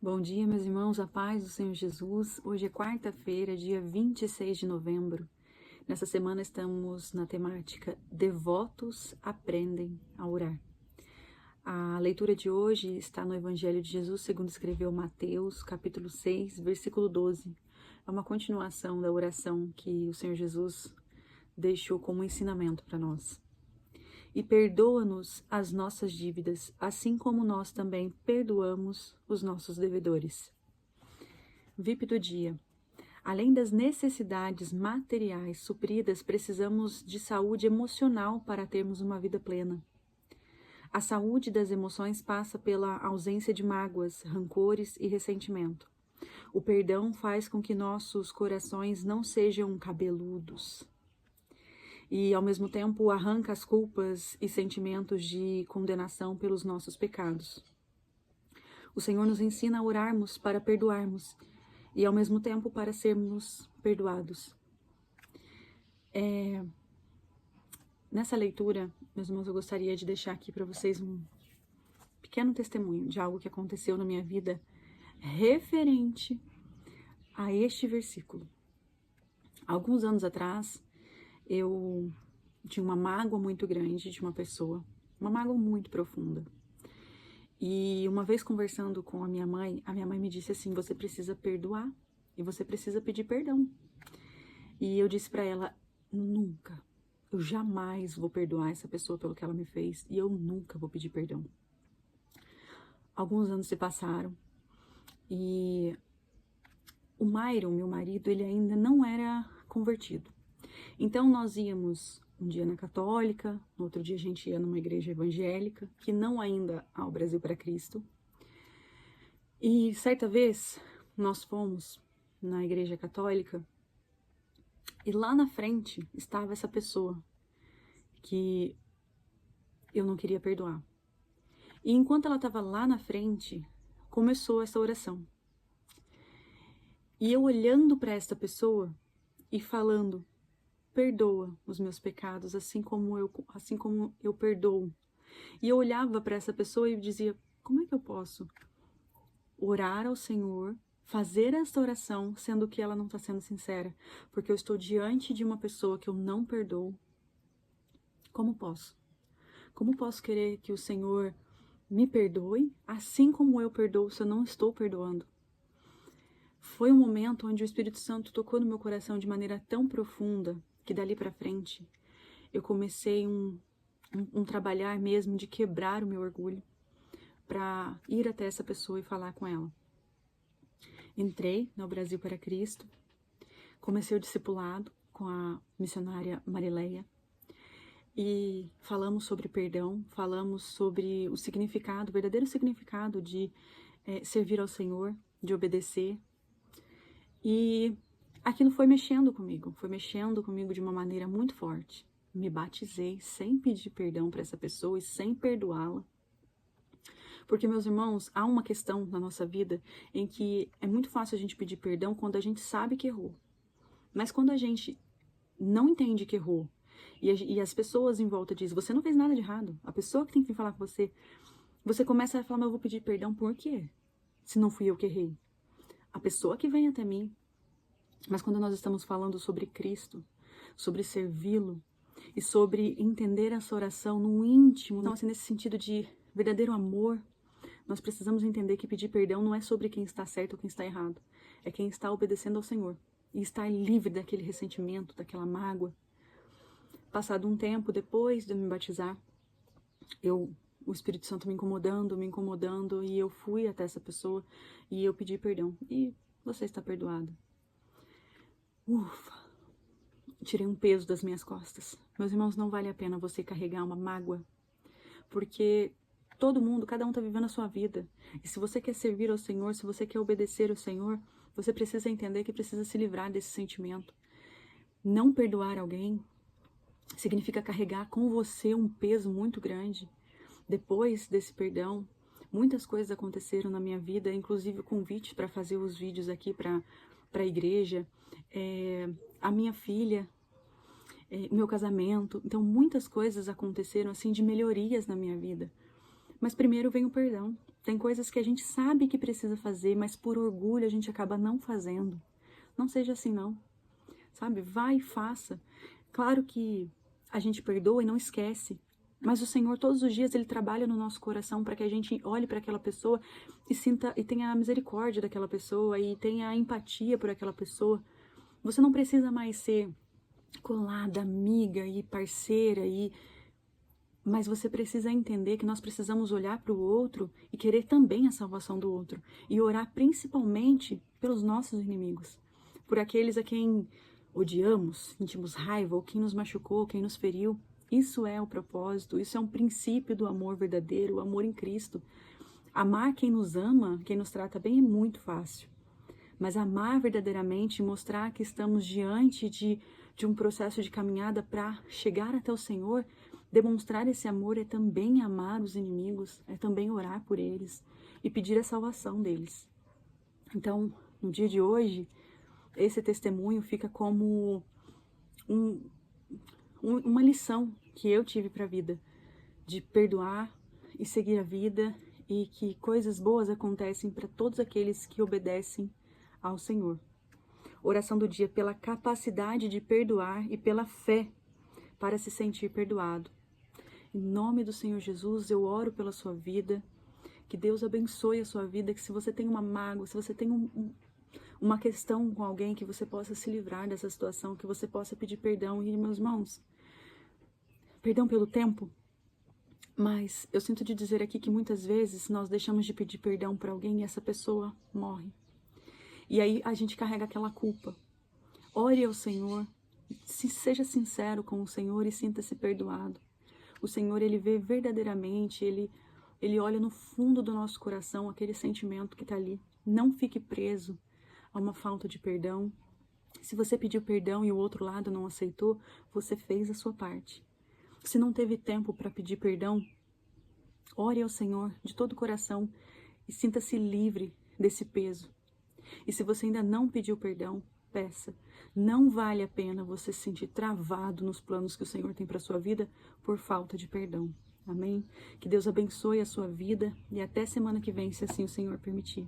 Bom dia, meus irmãos, a paz do Senhor Jesus. Hoje é quarta-feira, dia 26 de novembro. Nessa semana estamos na temática Devotos aprendem a orar. A leitura de hoje está no Evangelho de Jesus, segundo escreveu Mateus, capítulo 6, versículo 12. É uma continuação da oração que o Senhor Jesus deixou como ensinamento para nós. E perdoa-nos as nossas dívidas, assim como nós também perdoamos os nossos devedores. VIP do dia. Além das necessidades materiais supridas, precisamos de saúde emocional para termos uma vida plena. A saúde das emoções passa pela ausência de mágoas, rancores e ressentimento. O perdão faz com que nossos corações não sejam cabeludos. E, ao mesmo tempo, arranca as culpas e sentimentos de condenação pelos nossos pecados. O Senhor nos ensina a orarmos para perdoarmos e, ao mesmo tempo, para sermos perdoados. Nessa leitura, meus irmãos, eu gostaria de deixar aqui para vocês um pequeno testemunho de algo que aconteceu na minha vida referente a este versículo. Alguns anos atrás, eu tinha uma mágoa muito grande de uma pessoa, uma mágoa muito profunda. E uma vez conversando com a minha mãe me disse assim: você precisa perdoar e você precisa pedir perdão. E eu disse para ela: nunca, eu jamais vou perdoar essa pessoa pelo que ela me fez e eu nunca vou pedir perdão. Alguns anos se passaram e o Myron, meu marido, ele ainda não era convertido. Então nós íamos um dia na católica, no outro dia a gente ia numa igreja evangélica, que não ainda há o Brasil para Cristo. E certa vez nós fomos na igreja católica e lá na frente estava essa pessoa que eu não queria perdoar. E enquanto ela estava lá na frente, começou essa oração. E eu olhando para esta pessoa e falando: perdoa os meus pecados, assim como eu perdoo. E eu olhava para essa pessoa e dizia: como é que eu posso orar ao Senhor, fazer essa oração, sendo que ela não está sendo sincera? Porque eu estou diante de uma pessoa que eu não perdoo. Como posso? Como posso querer que o Senhor me perdoe, assim como eu perdoo se eu não estou perdoando? Foi um momento onde o Espírito Santo tocou no meu coração de maneira tão profunda que dali para frente eu comecei um trabalhar mesmo de quebrar o meu orgulho para ir até essa pessoa e falar com ela. Entrei no Brasil para Cristo, comecei o discipulado com a missionária Marileia e falamos sobre perdão, falamos sobre o significado, o verdadeiro significado de servir ao Senhor, de obedecer. E aquilo foi mexendo comigo de uma maneira muito forte. Me batizei sem pedir perdão para essa pessoa e sem perdoá-la. Porque, meus irmãos, há uma questão na nossa vida em que é muito fácil a gente pedir perdão quando a gente sabe que errou. Mas quando a gente não entende que errou, e as pessoas em volta dizem: você não fez nada de errado, a pessoa que tem que vir falar com você, você começa a falar: mas eu vou pedir perdão por quê? Se não fui eu que errei. A pessoa que vem até mim. Mas quando nós estamos falando sobre Cristo, sobre servi-lo e sobre entender essa oração no íntimo, então, assim, nesse sentido de verdadeiro amor, nós precisamos entender que pedir perdão não é sobre quem está certo ou quem está errado. É quem está obedecendo ao Senhor e estar livre daquele ressentimento, daquela mágoa. Passado um tempo, depois de eu me batizar, o Espírito Santo me incomodando, e eu fui até essa pessoa e eu pedi perdão. E você está perdoada. Ufa! Tirei um peso das minhas costas. Meus irmãos, não vale a pena você carregar uma mágoa, porque todo mundo, cada um está vivendo a sua vida. E se você quer servir ao Senhor, se você quer obedecer ao Senhor, você precisa entender que precisa se livrar desse sentimento. Não perdoar alguém significa carregar com você um peso muito grande. Depois desse perdão, muitas coisas aconteceram na minha vida, inclusive o convite para fazer os vídeos aqui para a igreja, a minha filha, meu casamento. Então muitas coisas aconteceram assim de melhorias na minha vida. Mas primeiro vem o perdão. Tem coisas que a gente sabe que precisa fazer, mas por orgulho a gente acaba não fazendo. Não seja assim, não. Sabe? Vai e faça. Claro que a gente perdoa e não esquece. Mas o Senhor, todos os dias, Ele trabalha no nosso coração para que a gente olhe para aquela pessoa e sinta e tenha a misericórdia daquela pessoa e tenha a empatia por aquela pessoa. Você não precisa mais ser colada, amiga e parceira, mas você precisa entender que nós precisamos olhar para o outro e querer também a salvação do outro. E orar principalmente pelos nossos inimigos. Por aqueles a quem odiamos, sentimos raiva, ou quem nos machucou, quem nos feriu. Isso é o propósito, isso é um princípio do amor verdadeiro, o amor em Cristo. Amar quem nos ama, quem nos trata bem é muito fácil. Mas amar verdadeiramente, mostrar que estamos diante de um processo de caminhada para chegar até o Senhor, demonstrar esse amor é também amar os inimigos, é também orar por eles e pedir a salvação deles. Então, no dia de hoje, esse testemunho fica como uma lição que eu tive para a vida, de perdoar e seguir a vida e que coisas boas acontecem para todos aqueles que obedecem ao Senhor. Oração do dia: pela capacidade de perdoar e pela fé para se sentir perdoado. Em nome do Senhor Jesus, eu oro pela sua vida, que Deus abençoe a sua vida, que se você tem uma mágoa, se você tem uma questão com alguém, que você possa se livrar dessa situação, que você possa pedir perdão. E, meus irmãos, perdão pelo tempo, mas eu sinto de dizer aqui que muitas vezes nós deixamos de pedir perdão para alguém e essa pessoa morre. E aí a gente carrega aquela culpa. Ore ao Senhor, seja sincero com o Senhor e sinta-se perdoado. O Senhor, Ele vê verdadeiramente, Ele olha no fundo do nosso coração aquele sentimento que está ali. Não fique preso a uma falta de perdão. Se você pediu perdão e o outro lado não aceitou, você fez a sua parte. Se não teve tempo para pedir perdão, ore ao Senhor de todo o coração e sinta-se livre desse peso. E se você ainda não pediu perdão, peça. Não vale a pena você se sentir travado nos planos que o Senhor tem para sua vida por falta de perdão. Amém? Que Deus abençoe a sua vida e até semana que vem, se assim o Senhor permitir.